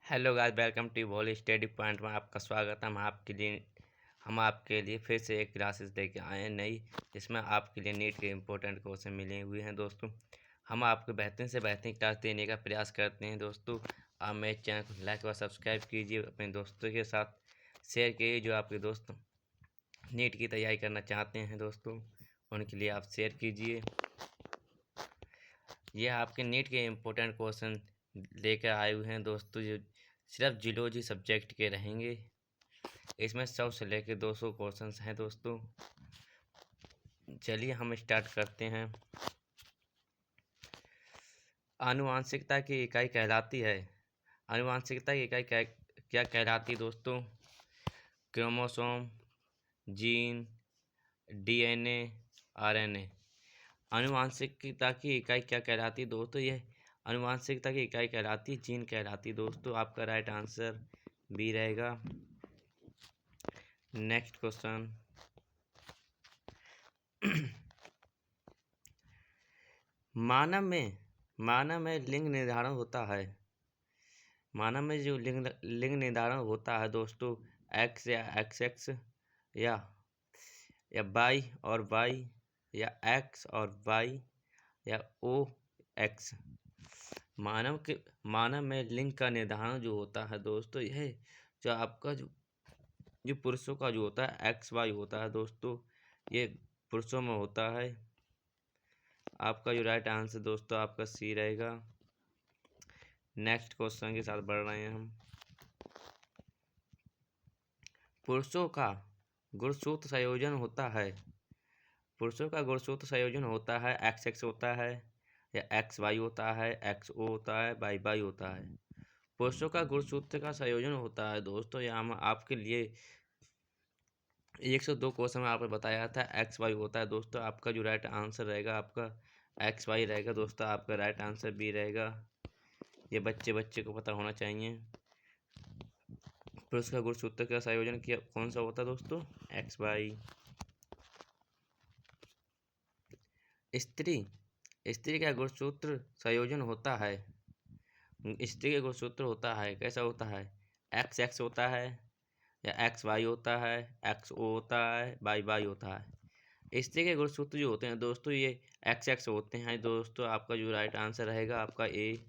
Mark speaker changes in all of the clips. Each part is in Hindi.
Speaker 1: Hello guys, welcome to Wall Study Point में आपका स्वागत है। हम आपके लिए फिर से एक क्लासेस लेके आए हैं नई, जिसमें आपके लिए नीट के इम्पोर्टेंट क्वेश्चन मिले हुए हैं दोस्तों। हम आपको बेहतरीन से बेहतरीन क्लास देने का प्रयास करते हैं दोस्तों। आप मेरे चैनल को लाइक और सब्सक्राइब कीजिए, अपने दोस्तों के साथ शेयर कीजिए। जो आपके दोस्त नीट की तैयारी करना चाहते हैं दोस्तों, उनके लिए आप शेयर कीजिए। ये आपके नीट के इम्पोर्टेंट क्वेश्चन लेकर आए हुए हैं दोस्तों, जो सिर्फ जियोलॉजी सब्जेक्ट के रहेंगे। इसमें 100 से लेकर 200 क्वेश्चंस हैं दोस्तों। चलिए हम स्टार्ट करते हैं। आनुवांशिकता की इकाई कहलाती है। आनुवांशिकता की इकाई क्या कहलाती है दोस्तों? Chromosome, gene, DNA, RNA. आनुवांशिकता की इकाई क्या कहलाती है दोस्तों? यह आनुवांशिकता की इकाई कहलाती है जीन कहलाती है दोस्तों। आपका राइट आंसर बी रहेगा। Next question. मानव में लिंग निर्धारण होता है। मानव में जो लिंग निर्धारण होता है दोस्तों, एक्स या एक्स एक्स या वाई और वाई, या एक्स और वाई, या ओ एक्स। मानव में लिंग का निर्धारण जो होता है दोस्तों, यह जो आपका जो पुरुषों का जो होता है एक्स वाई होता है दोस्तों, ये पुरुषों में होता है। आपका जो राइट आंसर दोस्तों आपका सी रहेगा। नेक्स्ट क्वेश्चन के साथ बढ़ रहे हैं हम। पुरुषों का गुणसूत्र संयोजन होता है। पुरुषों का गुणसूत्र संयोजन होता है एक्स एक्स होता है, या एक्स वाई होता है, एक्स ओ होता है, वाई वाई होता है। पुरुषों का गुणसूत्र का संयोजन होता है दोस्तों। यहाँ मैं आपके लिए 102 क्वेश्चन में आपने बताया था एक्स वाई होता है दोस्तों। आपका जो राइट आंसर रहेगा आपका एक्स वाई रहेगा दोस्तों। आपका राइट आंसर बी रहेगा। ये बच्चे को पता होना चाहिए। पुरुष का गुणसूत्र का संयोजन किया कौन सा होता है दोस्तों? X Y. स्त्री का गुणसूत्र संयोजन होता है। स्त्री का गुणसूत्र होता है कैसा होता है? एक्स एक्स होता है, या एक्स वाई होता है, एक्स ओ होता है, वाई वाई होता है। स्त्री के गुणसूत्र जो होते हैं दोस्तों, ये एक्स एक्स होते हैं दोस्तों। आपका जो राइट आंसर रहेगा आपका ए।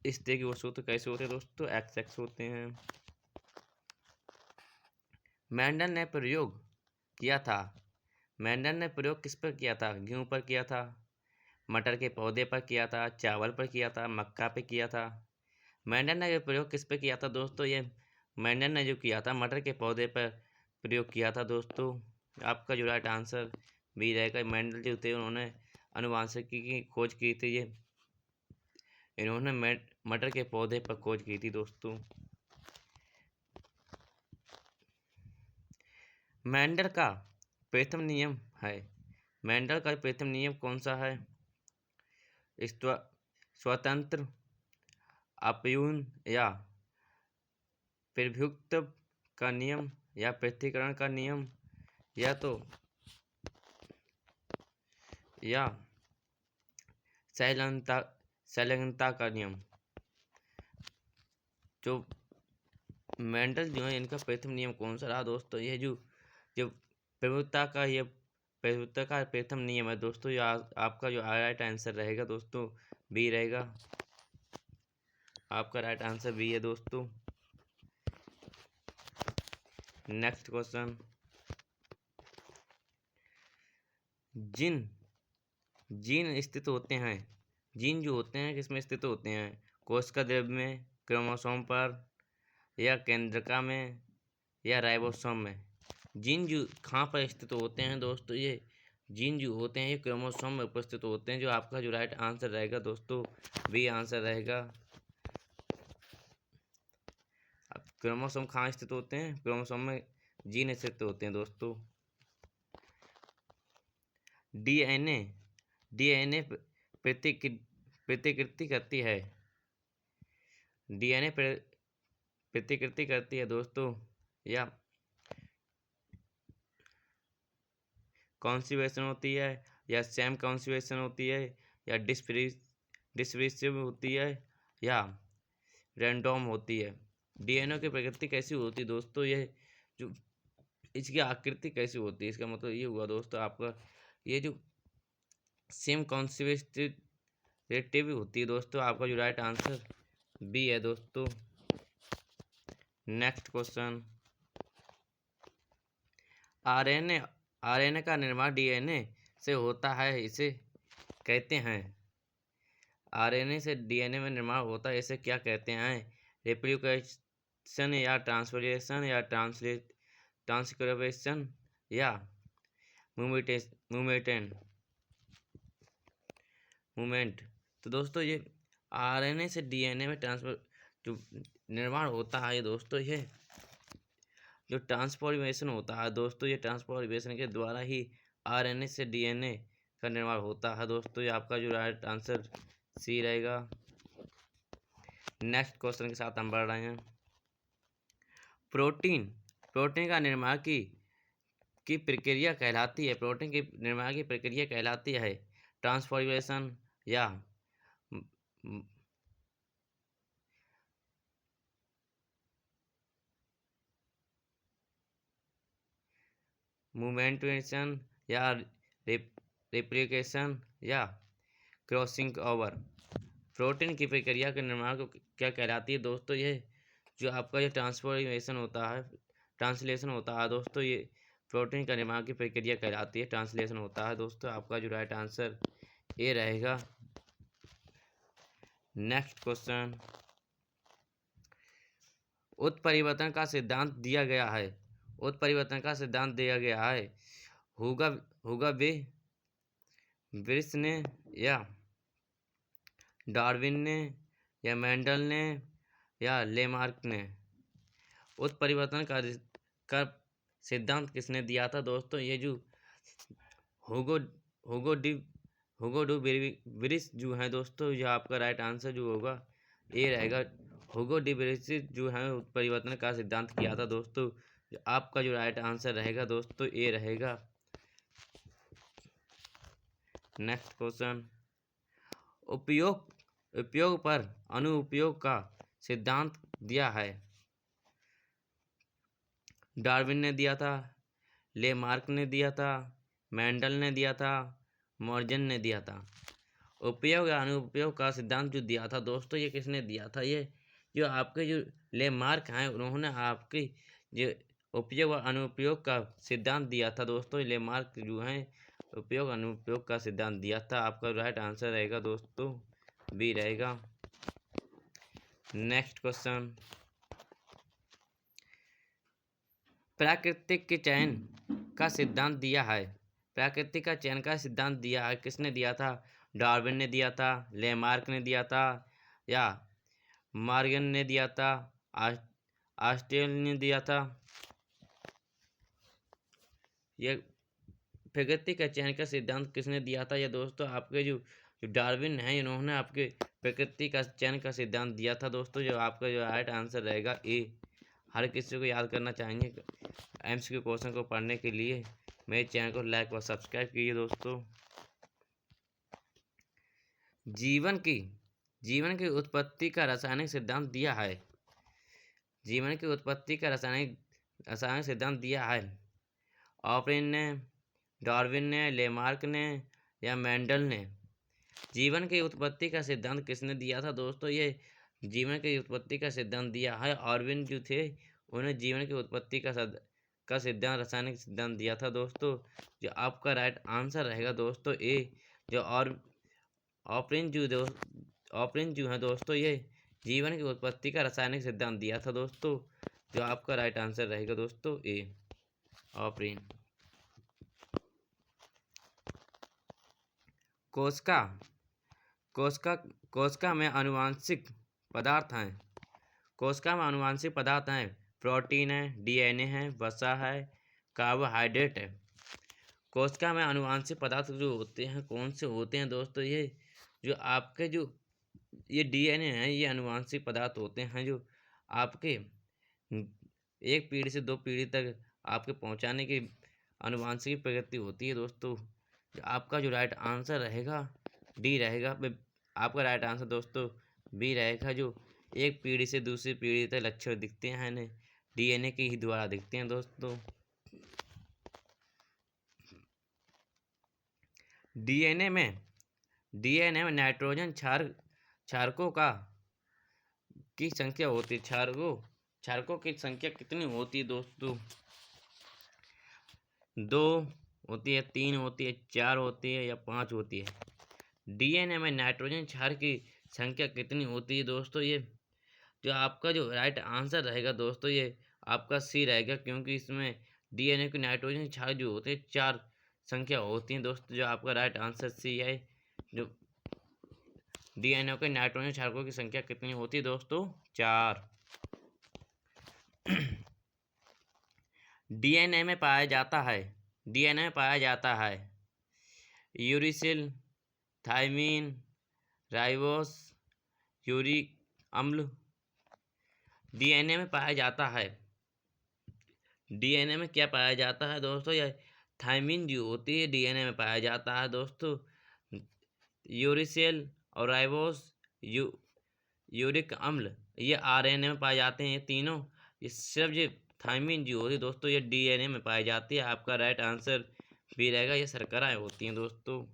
Speaker 1: स्त्री के गुणसूत्र कैसे होते हैं दोस्तों? एक्स एक्स होते हैं। मेंडल ने प्रयोग किया था। मेंडल ने प्रयोग किस पर किया था? गेहूं पर किया था, मटर के पौधे पर किया था, चावल पर किया था, मक्का पे किया था। मेंडल ने ये प्रयोग किस पर किया था दोस्तों? ये मेंडल ने जो किया था मटर के पौधे पर प्रयोग किया था दोस्तों। आपका जो राइट आंसर बी रहेगा। मेंडल जो थे उन्होंने आनुवांशिकी की खोज की थी। ये इन्होंने मटर के पौधे पर खोज की थी दोस्तों। मेंडल का प्रथम नियम है। मेंडल का प्रथम नियम कौन सा है? स्वतंत्र अपयून, या प्रभुत्व का नियम, या पृथक्करण का नियम, या संलग्नता का नियम। जो मेंडल जो है इनका प्रथम नियम कौन सा रहा दोस्तों? ये जो जो प्रभुत्व का प्रथम नियम है दोस्तों। ये आपका जो राइट आंसर रहेगा दोस्तों बी रहेगा। आपका राइट आंसर बी है दोस्तों। Next question. जीन स्थित होते हैं। जीन जो होते हैं किसमें स्थित होते हैं? कोशिका द्रव्य में, क्रोमोसोम पर, या केंद्रका में, या राइबोसोम में। जीन जो कहाँ पर स्थित होते हैं दोस्तों? ये जीन जो होते हैं ये क्रोमोसोम में उपस्थित होते हैं। जो आपका जो राइट आंसर रहेगा दोस्तों बी आंसर रहेगा। क्रोमोसोम कहाँ स्थित होते हैं? क्रोमोसोम में जीन स्थित होते हैं दोस्तों। डीएनए प्रतिकृति करती है। डीएनए प्रतिकृति करती है दोस्तों, या कॉन्जुगेशन होती है, या सेम कॉन्जुगेशन होती है, या डिस्प्रिसिव होती है, या रैंडम होती है। डीएनए की प्रकृति कैसी होती है दोस्तों, यह जो इसकी आकृति कैसी होती है, इसका मतलब ये हुआ दोस्तों आपका ये जो सेम कॉन्सेप्टिव होती है दोस्तों। आपका जो राइट आंसर बी है दोस्तों। नेक्स्ट क्वेश्चन, आरएनए आरएनए का निर्माण डीएनए से होता है, इसे कहते हैं। आरएनए से डीएनए में निर्माण होता है, इसे क्या कहते हैं? रेप्लिकेशन या ट्रांसलेशन या ट्रांसक्रिप्शन या मूवमेंट। तो दोस्तों ये आरएनए से डीएनए में ट्रांसफर जो निर्माण होता है दोस्तों, ये जो ट्रांसफॉर्मेशन होता है दोस्तों, ये ट्रांसफॉर्मेशन के द्वारा ही आरएनए से डीएनए का निर्माण होता है दोस्तों। ये आपका जो राइट आंसर सी रहेगा। नेक्स्ट क्वेश्चन के साथ हम बढ़ रहे हैं। प्रोटीन का निर्माण की प्रक्रिया कहलाती है। प्रोटीन की निर्माण की प्रक्रिया कहलाती है ट्रांसफॉर्मेशन या मूवमेंटेशन या रेप्लिकेशन या क्रॉसिंग ओवर। प्रोटीन की प्रक्रिया के निर्माण को क्या कहलाती है दोस्तों? ये जो आपका ये ट्रांसफॉर्मेशन होता है, ट्रांसलेशन होता है दोस्तों, ये प्रोटीन का निर्माण की प्रक्रिया कहलाती है, ट्रांसलेशन होता है दोस्तों। आपका जो राइट आंसर ए रहेगा। नेक्स्ट क्वेश्चन, उत्परिवर्तन का सिद्धांत दिया गया है। उत्परिवर्तन का सिद्धांत दिया गया है हुगा बे ब्रिस ने या डार्विन ने या मेंडल ने या लेमार्क ने। उत्परिवर्तन का सिद्धांत किसने दिया था दोस्तों? ये जो हुगो डू ब्रिस जो है दोस्तों, ये आपका राइट आंसर जो होगा ये रहेगा। हुगो डी ब्रिस जो है उत्परिवर्तन का सिद्धांत किया था दोस्तों। आपका जो राइट आंसर रहेगा दोस्तों ये रहेगा। नेक्स्ट क्वेश्चन, उपयोग पर अनुपयोग का सिद्धांत दिया है। डार्विन ने दिया था, लेमार्क ने दिया था, मेंडल ने दिया था, मॉर्गन ने दिया था। उपयोग या अनुपयोग का सिद्धांत जो दिया था दोस्तों, ये किसने दिया था? ये जो आपके जो लेमार्क हैं उन्होंने आपकी जो उपयोग और अनुपयोग का सिद्धांत दिया था दोस्तों। लेमार्क जो हैं उपयोग अनुपयोग का सिद्धांत दिया था। आपका राइट आंसर रहेगा दोस्तों बी रहेगा। नेक्स्ट क्वेश्चन, प्राकृतिक के चयन का सिद्धांत दिया है। प्राकृतिक का चयन का सिद्धांत दिया है, किसने दिया था? डार्विन ने दिया था, लेमार्क ने दिया था या मॉर्गन ने दिया था, ऑस्ट्रेल ने दिया था। ये प्रकृति का चयन का सिद्धांत किसने दिया था? ये दोस्तों आपके जो डार्विन है इन्होंने आपके प्रकृति का चयन का सिद्धांत दिया था दोस्तों। जो आपका जो राइट आंसर रहेगा ए। हर किसी को याद करना चाहिए एमसीक्यू क्वेश्चन को पढ़ने के लिए मेरे चैनल को लाइक और सब्सक्राइब कीजिए दोस्तों। जीवन की उत्पत्ति का रासायनिक सिद्धांत दिया है। जीवन की उत्पत्ति का रासायनिक सिद्धांत दिया है ऑपरेन ने, डार्विन ने, लेमार्क ने या मेंडल ने। जीवन की उत्पत्ति का सिद्धांत किसने दिया था दोस्तों? ये जीवन की उत्पत्ति का सिद्धांत दिया है ऑरविन जो थे, उन्हें जीवन की उत्पत्ति का सिद्धांत रासायनिक सिद्धांत दिया था दोस्तों। जो आपका राइट आंसर रहेगा दोस्तों ए। जो ऑपरेन जो है दोस्तों, ये जीवन की उत्पत्ति का रासायनिक सिद्धांत दिया था दोस्तों। जो आपका राइट आंसर रहेगा दोस्तों ए, ऑपरेन। कोशिका में आनुवांशिक पदार्थ हैं। कोशिका में आनुवांशिक पदार्थ हैं, प्रोटीन है, डीएनए है, वसा है, कार्बोहाइड्रेट है। कोशिका में आनुवांशिक पदार्थ जो होते हैं कौन से होते हैं दोस्तों? ये जो आपके जो ये डीएनए है, ये आनुवांशिक पदार्थ होते हैं जो आपके एक पीढ़ी से दो पीढ़ी तक आपके पहुंचाने की आनुवांशिक प्रगति होती है दोस्तों। आपका जो राइट आंसर रहेगा डी रहेगा। आपका राइट आंसर दोस्तों बी रहेगा। जो एक पीढ़ी से दूसरी पीढ़ी तक लक्षण दिखते हैं ना, डीएनए के ही द्वारा दिखते हैं दोस्तों। डीएनए में नाइट्रोजन क्षारकों की संख्या होती है। क्षारकों की संख्या कितनी होती है दोस्तों? 2 होती है, 3 होती है, 4 होती है या 5 होती है। डीएनए में नाइट्रोजन क्षार की संख्या कितनी होती है दोस्तों? ये जो आपका जो राइट आंसर रहेगा दोस्तों, ये आपका सी रहेगा, क्योंकि इसमें डीएनए की नाइट्रोजन क्षार जो होते हैं 4 संख्या होती हैं दोस्तों। जो आपका राइट आंसर सी है। जो डीएनए के नाइट्रोजन क्षारकों की संख्या कितनी होती है दोस्तों? 4। डीएनए में पाया जाता है यूरिसिल, थायमीन, राइबोस, यूरिक अम्ल। डीएनए में पाया जाता है, डीएनए में क्या पाया जाता है दोस्तों? यह थायमीन जो होती है डीएनए में पाया जाता है दोस्तों। यूरिसिल और राइबोस, यूरिक अम्ल, ये आरएनए में पाए जाते हैं। ये तीनों, ये सिर्फ ये थायमीन जो होती है दोस्तों, ये डीएनए में पाई जाती है। आपका राइट आंसर भी रहेगा, ये शर्कराएं होती हैं दोस्तों।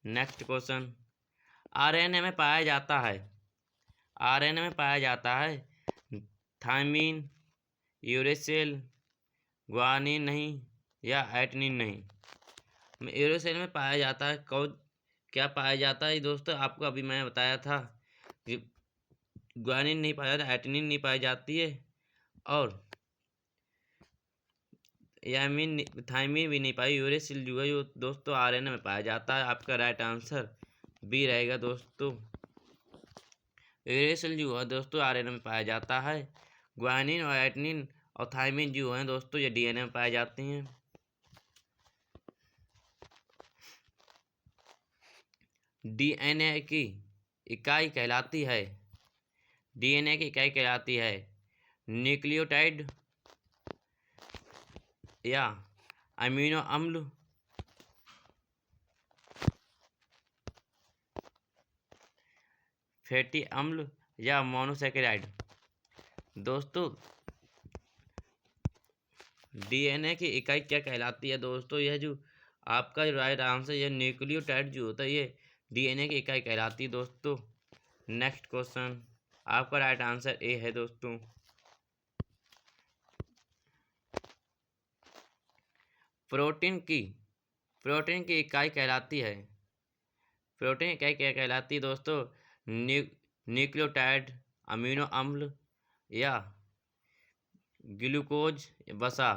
Speaker 1: नेक्स्ट क्वेश्चन, आरएनए में पाया जाता है थायमीन, यूरेसिल, ग्वानिन नहीं या एटनिन नहीं। यूरेसिल में पाया जाता है, क्या पाया जाता है दोस्तों? आपको अभी मैं बताया था कि ग्वानिन नहीं पाया जाता, एटनिन नहीं पाई जाती है, और थायमीन भी नहीं पाई। यूरेसिल जो है जो दोस्तों आरएनए में पाया जाता है। आपका राइट आंसर बी रहेगा दोस्तों। यूरेसिल जो है दोस्तों आरएनए में पाया जाता है। ग्वानिन और एटनिन और थायमीन जो है दोस्तों, ये डीएनए में पाए जाती हैं। डीएनए की इकाई कहलाती है न्यूक्लियोटाइड या अमीनो अम्ल, फैटी अम्ल या मोनोसैकेराइड। दोस्तों डीएनए की इकाई क्या कहलाती है दोस्तों? यह जो आपका राइट आंसर, यह न्यूक्लियोटाइड जो होता है, ये डीएनए की इकाई कहलाती है दोस्तों। नेक्स्ट क्वेश्चन, आपका राइट आंसर ए है दोस्तों। प्रोटीन की इकाई कहलाती है, प्रोटीन इकाई क्या कहलाती है दोस्तों? न्यूक्लियोटाइड, अमीनो अम्ल या ग्लूकोज वसा।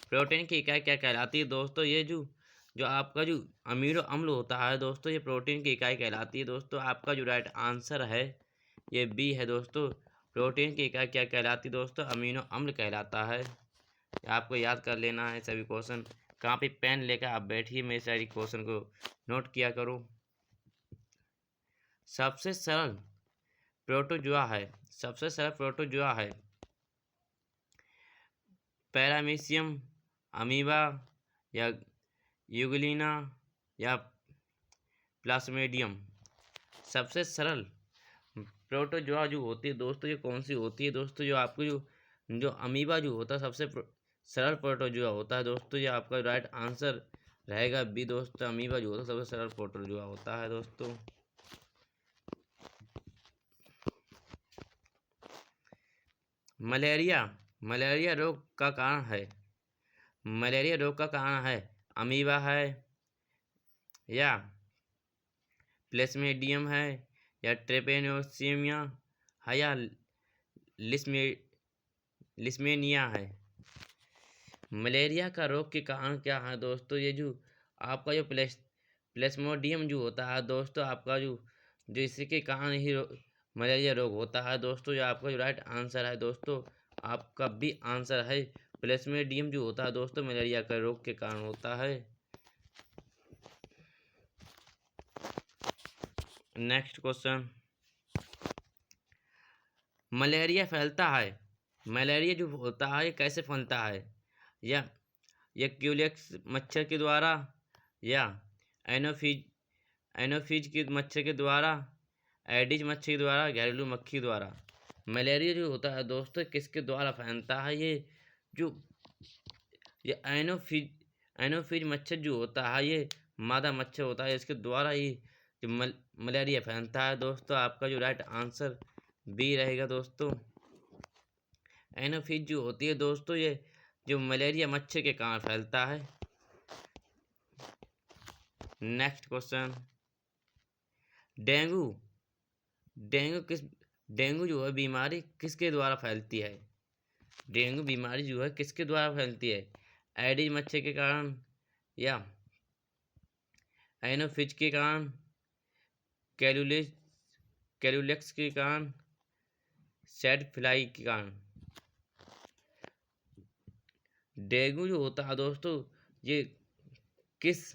Speaker 1: प्रोटीन की इकाई क्या कहलाती है दोस्तों? ये जो आपका जो अमीनो अम्ल होता है दोस्तों, ये प्रोटीन की इकाई कहलाती है दोस्तों। आपका जो राइट आंसर है ये बी है दोस्तों। प्रोटीन की इकाई क्या कहलाती है दोस्तों? अमीनो अम्ल कहलाता है। आपको याद कर लेना है सभी क्वेश्चन। कॉपी पेन लेकर आप बैठिए, मेरे सारी क्वेश्चन को नोट किया करो। सबसे सरल प्रोटोजुआ है पैरामीशियम, अमीबा या यूग्लिना या प्लाज्मोडियम। सबसे सरल प्रोटोजुआ जो होती है दोस्तों, ये कौन सी होती है दोस्तों? जो आपको जो अमीबा जो होता है सबसे सरल प्रोटोजुआ होता है दोस्तों। ये आपका राइट आंसर रहेगा बी दोस्तों। अमीबा जो होता है सबसे सरल प्रोटोजुआ होता है दोस्तों। मलेरिया रोग का कारण है अमीबा है या प्लेस्मोडियम है या ट्रेपेनोसोमिया है या लिस्मेनिया है। मलेरिया का रोग के कारण क्या है दोस्तों? ये जो आपका जो प्लेस्मोडियम जो होता है दोस्तों, आपका जो इसके कारण ही मलेरिया रोग होता है दोस्तों। ये आपका जो राइट आंसर है दोस्तों, आपका भी आंसर है। प्लेस्मोडियम जो होता है दोस्तों, मलेरिया का रोग के कारण होता है। नेक्स्ट क्वेश्चन, मलेरिया जो होता है कैसे फैलता है? या क्यूलेक्स मच्छर के द्वारा या एनोफिज की मच्छर के द्वारा, एडिज मच्छर के द्वारा, घरेलू मक्खी द्वारा। मलेरिया जो होता है दोस्तों किसके द्वारा फैलता है? जो ये एनोफिज मच्छर जो होता है ये मादा मच्छर होता है, इसके द्वारा ही जो मलेरिया फैलता है दोस्तों। आपका जो राइट आंसर बी रहेगा दोस्तों। एनोफिज जो होती है दोस्तों ये जो मलेरिया मच्छर के कारण फैलता है। नेक्स्ट क्वेश्चन, डेंगू डेंगू जो है बीमारी किसके द्वारा फैलती है? डेंगू बीमारी जो है किसके द्वारा फैलती है? एडिज मच्छर के कारण, या एनोफिज के कारण, कैलुलेक्स के कारण, सैड फ्लाई के कारण। डेंगू जो होता है दोस्तों ये किस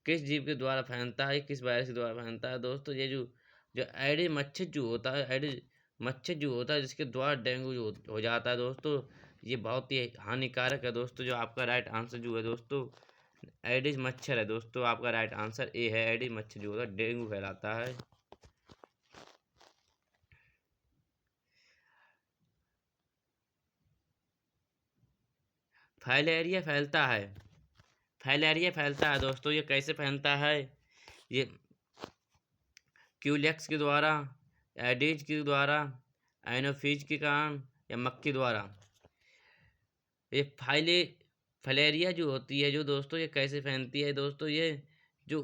Speaker 1: किस जीव के द्वारा फैलता है, किस वायरस के द्वारा फैलता है दोस्तों? ये जो जो एडिज मच्छर जो होता है, एडिज मच्छर जो होता है जिसके द्वारा डेंगू जो हो जाता है दोस्तों, ये बहुत ही हानिकारक है दोस्तों। जो आपका राइट आंसर जो है दोस्तों एडिज मच्छर है दोस्तों। आपका राइट आंसर ए है, एडिज मच्छर जो होता है डेंगू फैलाता है। फाइलेरिया फैलता है दोस्तों। ये कैसे फैलता है? ये क्यूलेक्स के द्वारा, एडिज के द्वारा, एनोफिज के कारण, या मक्खी द्वारा। ये फाइलेरिया जो होती है जो दोस्तों ये कैसे फैलती है दोस्तों? ये जो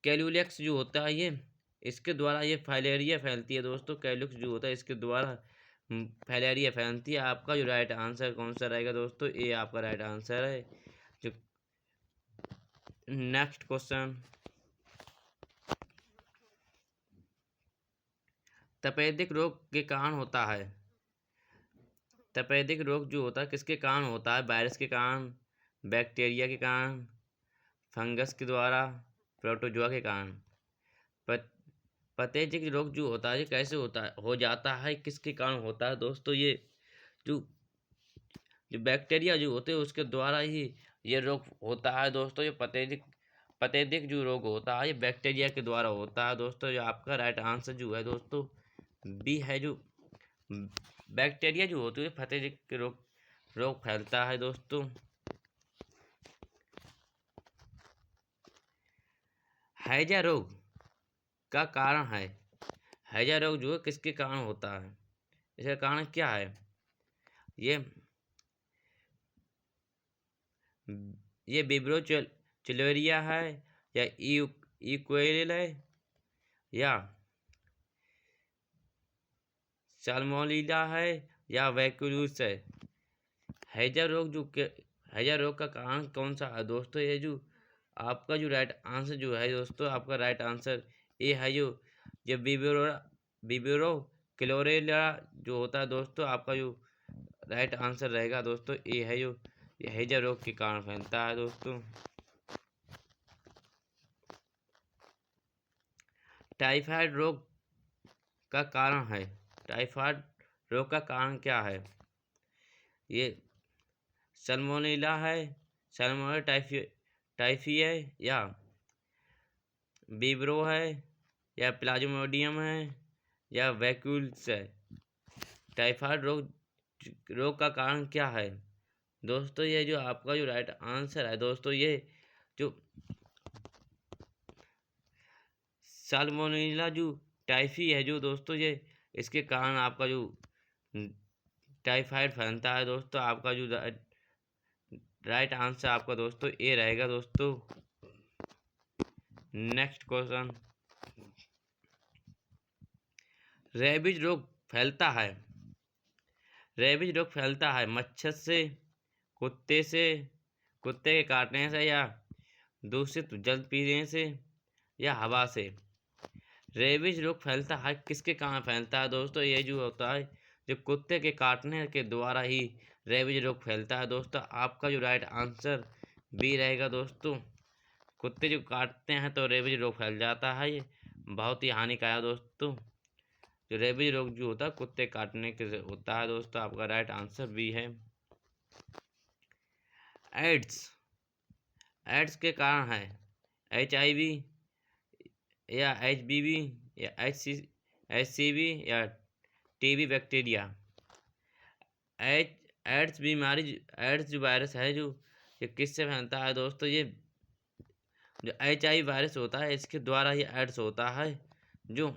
Speaker 1: कैलुलेक्स जो होता है ये इसके द्वारा ये फाइलेरिया फैलती है दोस्तों। कैलुलेक्स जो होता है इसके द्वारा फाइलेरिया फैलती है। आपका जो राइट आंसर कौन सा रहेगा दोस्तों? ये आपका राइट आंसर है। जो नेक्स्ट क्वेश्चन, तपेदिक रोग के कारण होता है। तपेदिक रोग जो होता है किसके कारण होता है? वायरस के कारण, बैक्टीरिया के कारण, फंगस के द्वारा, प्रोटोजोआ के कारण। तपेदिक रोग जो होता है ये कैसे होता है, हो जाता है, किसके कारण होता है दोस्तों? ये जो जो बैक्टीरिया जो होते हैं उसके द्वारा ही ये रोग होता है दोस्तों। ये तपेदिक जो रोग होता है ये बैक्टीरिया के द्वारा होता है दोस्तों। जो आपका राइट आंसर जो है दोस्तों बी है। जो बैक्टीरिया जो होती है तपेदिक के रोग फैलता है दोस्तों। हैजा रोग का कारण है। हैजा रोग जो है किसके कारण होता है? इसका कारण क्या है? ये विब्रोचुलरिया है, या इक्वेल है, या साल्मोनेला है, या वैक्यूलस है। हैजा रोग का कारण कौन सा है दोस्तों? ये जो आपका जो राइट आंसर जो है दोस्तों आपका राइट आंसर ए है। जो विब्रो क्लोरेला जो होता है दोस्तों आपका जो राइट आंसर रहेगा दोस्तों ए है। जो हैजा रोग के कारण फैलता है दोस्तों। टाइफाइड रोग का कारण है। टाइफाइड रोग का कारण क्या है? ये सल्मोनेला है, सल्मोनेला टाइफी है, या विब्रो है, या प्लाज्मोडियम है, या वैक्यूल्स है। टाइफाइड रोग का कारण क्या है दोस्तों? ये जो आपका जो राइट आंसर है दोस्तों ये जो साल्मोनेला जो टाइफी है जो दोस्तों ये इसके कारण आपका जो टाइफाइड फैलता है दोस्तों। आपका जो राइट आंसर आपका दोस्तों ए रहेगा दोस्तों। नेक्स्ट क्वेश्चन, रेबीज रोग फैलता है। रेबीज रोग फैलता है मच्छर से, कुत्ते के काटने से, या दूषित जल पीने से, या हवा से। रेबीज रोग फैलता है किसके कारण फैलता है दोस्तों? ये जो होता है जो कुत्ते के काटने के द्वारा ही रेबीज रोग फैलता है दोस्तों। आपका जो राइट आंसर बी रहेगा दोस्तों। कुत्ते जो काटते हैं तो रेबीज रोग फैल जाता है। ये बहुत ही हानिकारक दोस्तों। जो रेबीज रोग जो होता है कुत्ते काटने के से होता है दोस्तों। आपका राइट आंसर बी है। एड्स के कारण है। HIV या HBV या HCV या TB बैक्टीरिया। एड्स बीमारी, एड्स जो वायरस है जो ये किससे फैलता है दोस्तों? ये जो HIV वायरस होता है इसके द्वारा ये एड्स होता है, जो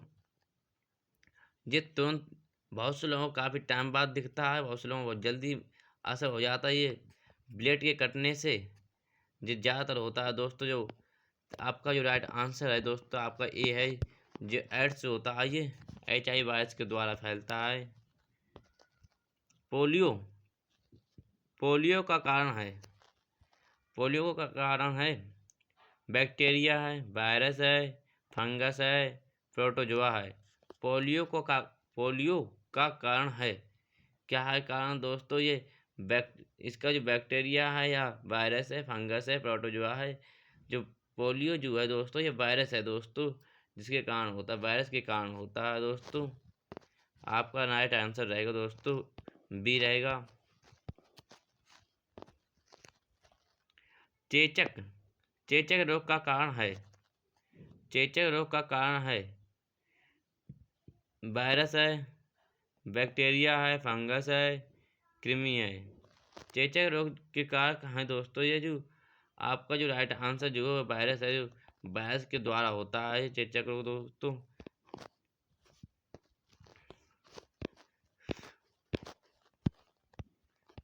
Speaker 1: ये तुरंत बहुत से लोगों को काफ़ी टाइम बाद दिखता है, बहुत से लोगों को बहुत जल्दी असर हो जाता है। ये ब्लेड के कटने से ये ज़्यादातर होता है दोस्तों। जो आपका जो राइट आंसर है दोस्तों आपका ए है। जो एड्स होता है ये HIV वायरस के द्वारा फैलता है। पोलियो, पोलियो का कारण है, पोलियो का कारण है बैक्टीरिया है, वायरस है, फंगस है, प्रोटोजोआ है। पोलियो का कारण है, क्या है कारण दोस्तों? ये इसका जो बैक्टीरिया है या वायरस है, फंगस है, प्रोटोजोआ है। जो पोलियो जो है दोस्तों ये वायरस है दोस्तों, जिसके कारण होता है, वायरस के कारण होता है दोस्तों। आपका राइट आंसर रहेगा दोस्तों बी रहेगा। चेचक, चेचक रोग का कारण है, चेचक रोग का कारण है वायरस है, बैक्टीरिया है, फंगस है, कृमि है। चेचक रोग के कारक हैं दोस्तों ये जो आपका जो राइट आंसर जो है वायरस है, जो वायरस के द्वारा होता है चेचक रोग दोस्तों।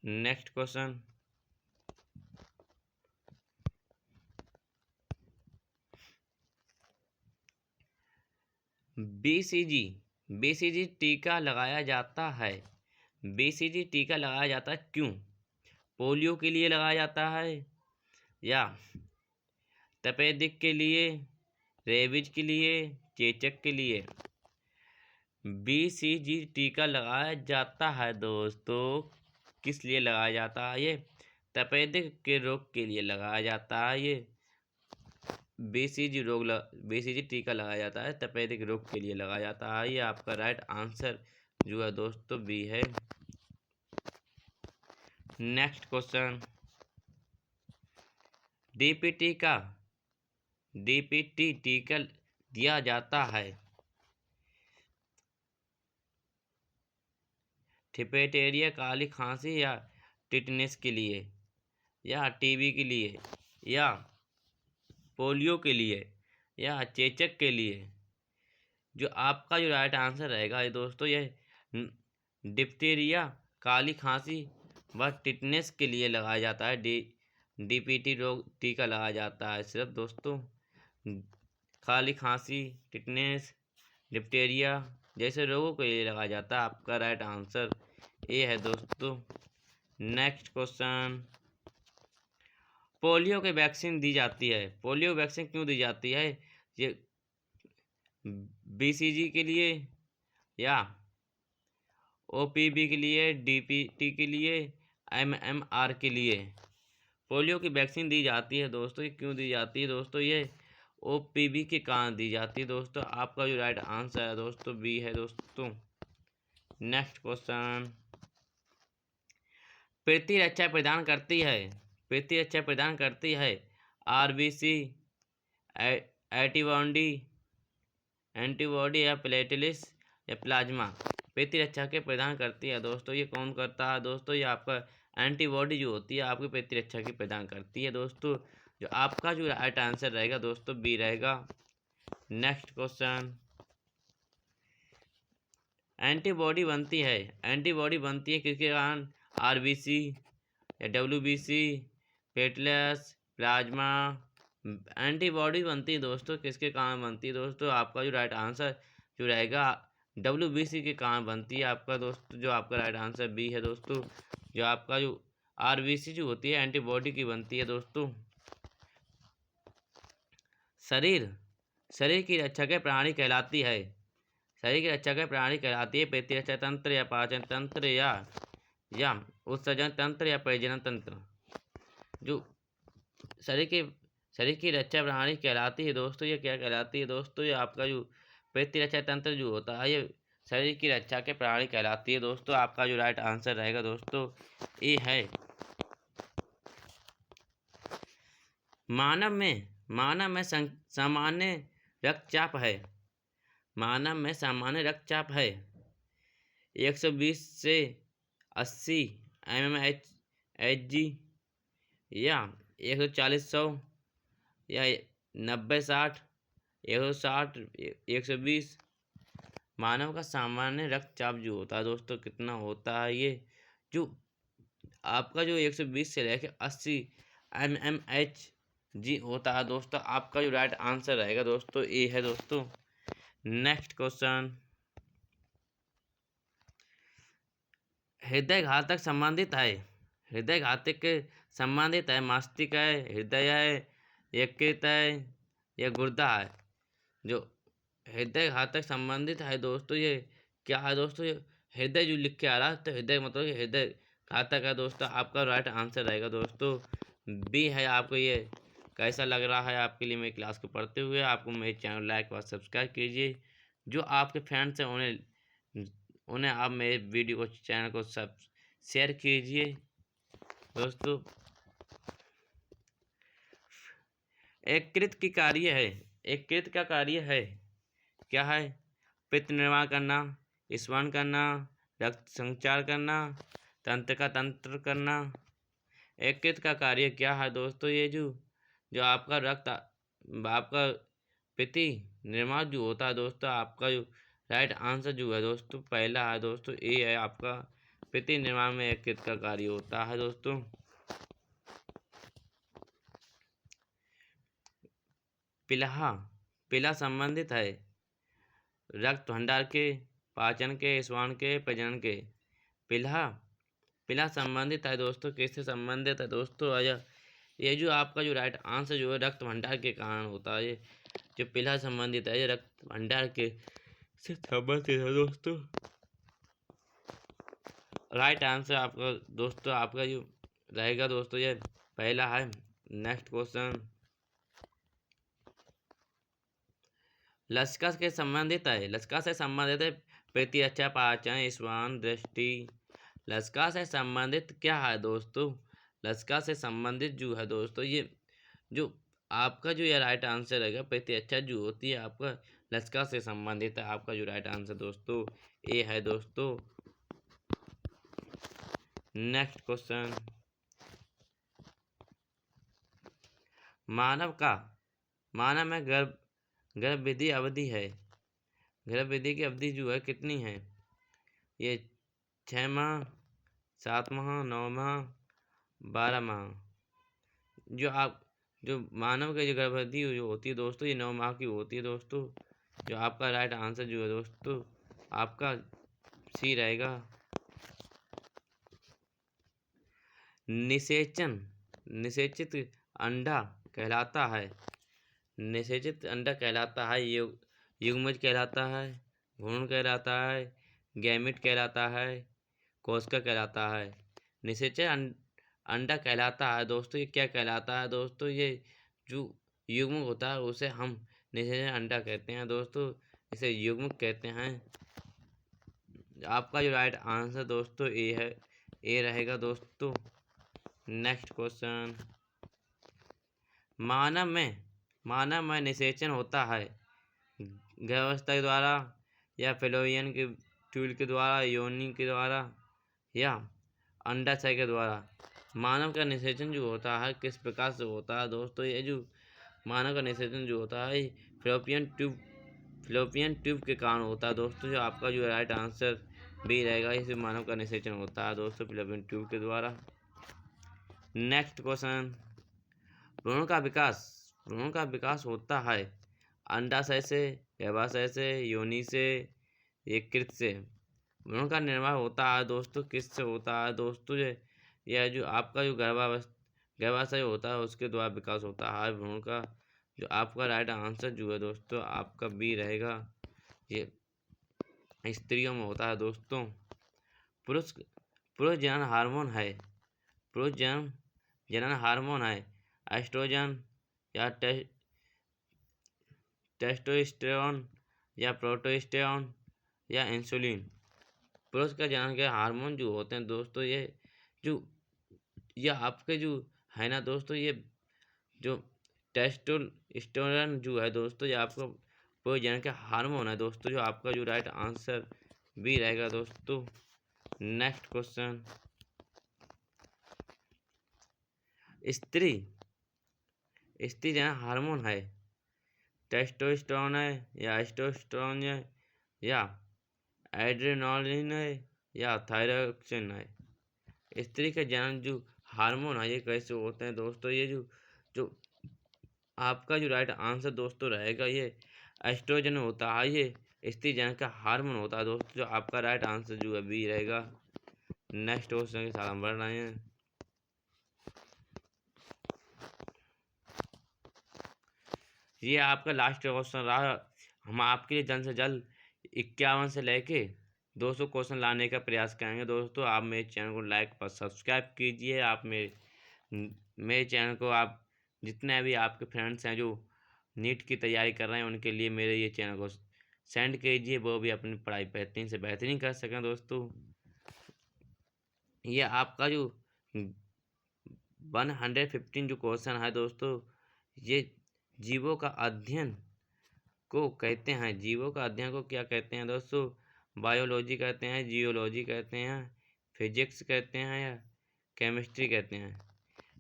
Speaker 1: नेक्स्ट क्वेश्चन, BCG, BCG टीका लगाया जाता है, BCG टीका लगाया जाता है क्यों? पोलियो के लिए लगाया जाता है या तपेदिक के लिए, रेबीज के लिए, चेचक के लिए? BCG टीका लगाया जाता है दोस्तों, किस लिए लगाया जाता है? ये तपेदिक के रोग के लिए लगाया जाता है। ये BCG टीका लगाया जाता है तपेदिक रोग के लिए लगाया जाता है। ये आपका राइट आंसर जो है दोस्तों बी है। नेक्स्ट क्वेश्चन, DPT टीका दिया जाता है डिप्थीरिया, काली खांसी या टिटनेस के लिए, या TB के लिए, या पोलियो के लिए, या चेचक के लिए? जो आपका जो राइट आंसर रहेगा ये दोस्तों ये डिप्थीरिया, काली खांसी व टिटनेस के लिए लगाया जाता है। DPT रोग टीका लगाया जाता है सिर्फ दोस्तों खाली खांसी, टिटनेस, डिप्थीरिया जैसे रोगों के लिए लगाया जाता है। आपका राइट आंसर ए है दोस्तों। नेक्स्ट क्वेश्चन, पोलियो की वैक्सीन दी जाती है, पोलियो वैक्सीन क्यों दी जाती है? ये BCG के लिए, या OPV के लिए, DPT के लिए, MMR के लिए? पोलियो की वैक्सीन दी जाती है दोस्तों, ये क्यों दी जाती है दोस्तों? ये OPV के कारण दी जाती है दोस्तों। आपका जो राइट आंसर है दोस्तों बी है दोस्तों। नेक्स्ट क्वेश्चन, प्रतिरक्षा प्रदान करती है, प्रतिरक्षा प्रदान करती है RBC, एंटीबॉडी या प्लेटलेट्स या प्लाज्मा? प्रतिरक्षा के प्रदान करती है दोस्तों, ये कौन करता है दोस्तों? ये आपका एंटीबॉडी जो होती है आपकी प्रतिरक्षा की प्रदान करती है दोस्तों। जो आपका जो राइट आंसर रहेगा दोस्तों बी रहेगा। नेक्स्ट क्वेश्चन, एंटीबॉडी बनती है, एंटीबॉडी बनती है किसके कारण? RBC या WBC, प्लेटलेट्स, प्लाज्मा? एंटीबॉडी बनती है दोस्तों किसके कारण बनती है दोस्तों? आपका जो राइट आंसर जो रहेगा WBC के कारण बनती है आपका दोस्तों। जो आपका राइट आंसर बी है दोस्तों। जो आपका जो RBC जो होती है एंटीबॉडी की बनती है दोस्तों। शरीर की रक्षा के प्राणी कहलाती है, शरीर की रक्षा के प्राणी कहलाती है प्रतिरक्षा तंत्र या पाचन तंत्र या उत्सर्जन तंत्र या प्रजनन तंत्र? जो शरीर की रक्षा प्रणाली कहलाती है दोस्तों, ये क्या कहलाती है दोस्तों? ये आपका जो प्रतिरक्षा तंत्र जो होता है ये शरीर की रक्षा के प्रणाली कहलाती है दोस्तों। आपका जो राइट आंसर रहेगा दोस्तों ये है। मानव में मानव में सामान्य रक्तचाप है। मानव में सामान्य रक्तचाप है 120 से 80 mmHg या 140 100 या 90 60 160 120। मानव का सामान्य रक्तचाप जो होता है दोस्तों कितना होता है, ये जो आपका जो 120 से लेकर 80 mmHg होता है दोस्तों। आपका जो राइट आंसर रहेगा दोस्तों ए है दोस्तों। नेक्स्ट क्वेश्चन, हृदय घातक संबंधित है। हृदय घातक के संबंधित है मस्तिष्क है, हृदय है, यकृत है या गुर्दा है। जो हृदय घातक संबंधित है दोस्तों ये क्या है दोस्तों, ये हृदय जो लिख के आ रहा है तो हृदय मतलब हृदय घातक है दोस्तों। आपका राइट आंसर रहेगा दोस्तों बी है। आपको ये कैसा लग रहा है आपके लिए मेरी क्लास को पढ़ते हुए? आपको मेरे चैनल लाइक और सब्सक्राइब कीजिए। जो आपके फ्रेंड्स हैं उन्हें आप मेरे वीडियो को चैनल को सब शेयर कीजिए दोस्तों। यकृत की कार्य है, यकृत का कार्य है क्या है? पित्त निर्माण करना, स्वन करना, रक्त संचार करना, तंत्र का तंत्र करना। यकृत का कार्य क्या है दोस्तों? ये जो आपका रक्त आपका पित्त निर्माण जो होता है दोस्तों, आपका जो राइट आंसर जो है दोस्तों पहला है दोस्तों ए है। आपका पित्त निर्माण में यकृत का कार्य होता है दोस्तों। पिलहा, पिला संबंधित है रक्त भंडार के, पाचन के, श्वसन के, प्रजनन के। पिला संबंधित है दोस्तों किससे संबंधित है दोस्तों? ये जो आपका जो राइट आंसर जो है रक्त भंडार के कारण होता है। ये जो पिला संबंधित है ये रक्त भंडार के से संबंधित है दोस्तों। राइट आंसर आपका दोस्तों आपका जो रहेगा दोस्तों ये पहला है। नेक्स्ट क्वेश्चन, लसिका के संबंधित है, लसिका से संबंधित है प्रतिरक्षा, पाचन, श्वसन, दृष्टि। लसिका से संबंधित क्या है दोस्तों? लसिका से संबंधित जो है दोस्तों ये जो आपका जो ये राइट आंसर रहेगा प्रतिरक्षा जो होती है आपका लसिका से संबंधित है। आपका जो राइट आंसर दोस्तों ए है दोस्तों। नेक्स्ट क्वेश्चन, मानव में गर्भ विधि अवधि है। गर्भ विधि की अवधि जो है कितनी है? ये 6 माह, 7 माह, 9 माह, 12 माह। जो मानव की जो गर्भवती जो होती है दोस्तों ये 9 माह की होती है दोस्तों। जो आपका राइट आंसर जो है दोस्तों आपका सी रहेगा। निषेचित अंडा कहलाता है। निषेचित अंडा कहलाता है, युग्मज कहलाता है, भ्रूण कहलाता है, गैमेट कहलाता है, कोशिका कहलाता है। निषेचन अंडा कहलाता है दोस्तों ये क्या कहलाता है दोस्तों? ये जो युग्म होता है उसे हम निषेचन अंडा कहते हैं दोस्तों, इसे युग्म कहते हैं। आपका जो राइट आंसर दोस्तों ए है, ए रहेगा दोस्तों। नेक्स्ट क्वेश्चन, मानव में निषेचन होता है गर्भावस्था के द्वारा या फेलोपियन के ट्यूब के द्वारा, योनि के द्वारा या अंडाशय के द्वारा। मानव का निषेचन जो होता है किस प्रकार से होता है दोस्तों? ये जो मानव का निषेचन जो होता है फेलोपियन ट्यूब के कारण होता है दोस्तों। जो आपका जो राइट आंसर बी रहेगा, इसे मानव का निषेचन होता है दोस्तों फेलोपियन ट्यूब के द्वारा। नेक्स्ट क्वेश्चन, भ्रूण का विकास होता है अंडाशय से, गर्भाशय से, योनि से, यकृत से। भ्रूण का निर्माण होता है दोस्तों किससे होता है दोस्तों? यह जो आपका जो गर्भाशय होता है उसके द्वारा विकास होता है भ्रूण का। जो आपका राइट आंसर जो है दोस्तों आपका बी रहेगा, ये स्त्रियों में होता है दोस्तों। पुरुष जनन हार्मोन है, पुरुष जनन हार्मोन है एस्ट्रोजन या टेस्टोस्टेरोन या प्रोजेस्टेरोन या इंसुलिन। पुरुष का जनन के हार्मोन जो होते हैं दोस्तों ये आपके जो है ना दोस्तों ये जो टेस्टोस्टेरोन जो है दोस्तों, ये आपका प्रजनन का हार्मोन है दोस्तों। जो आपका जो राइट आंसर बी रहेगा दोस्तों। नेक्स्ट क्वेश्चन, स्त्री जनन हार्मोन है, टेस्टोस्टेरोन है या एस्ट्रोस्टेरोन है या एड्रेनालिन है या थायरोक्सिन है। स्त्री का जनन जो हार्मोन है ये कैसे होते हैं दोस्तों? ये जो आपका जो राइट आंसर दोस्तों रहेगा ये एस्ट्रोजन होता है। ये स्त्री जनन का हार्मोन होता है दोस्तों। जो आपका राइट आंसर जो है बी रहेगा। नेक्स्ट क्वेश्चन के साथ हम बढ़ रहे हैं। ये आपका लास्ट क्वेश्चन रहा। हम आपके लिए जल्द से जल्द 51 से लेके 200 क्वेश्चन लाने का प्रयास करेंगे दोस्तों। आप मेरे चैनल को लाइक पर सब्सक्राइब कीजिए। आप मेरे चैनल को आप जितने भी आपके फ्रेंड्स हैं जो नीट की तैयारी कर रहे हैं उनके लिए मेरे ये चैनल को सेंड कीजिए, वो भी अपनी पढ़ाई बेहतरीन से बेहतरीन कर सकें दोस्तों। ये आपका जो 115 जो क्वेश्चन है दोस्तों, ये जीवों का अध्ययन को कहते हैं। जीवों का अध्ययन को क्या कहते हैं दोस्तों? बायोलॉजी कहते हैं, जियोलॉजी कहते हैं, फिजिक्स कहते हैं या केमिस्ट्री कहते हैं।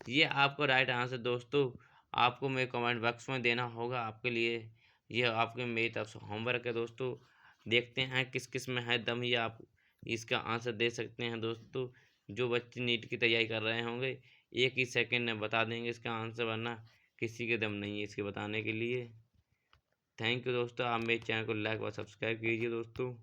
Speaker 1: ये आपका राइट आंसर दोस्तों आपको मेरे कमेंट बॉक्स में देना होगा। आपके लिए ये आपके मेरी तरफ से होमवर्क है दोस्तों। देखते हैं किस किस में है दम, ये आप इसका आंसर दे सकते हैं दोस्तों। जो बच्चे नीट की तैयारी कर रहे होंगे 1 ही सेकंड में बता देंगे इसका आंसर, वरना किसी के दम नहीं है इसके बताने के लिए। थैंक यू दोस्तों। आप मेरे चैनल को लाइक और सब्सक्राइब कीजिए दोस्तों।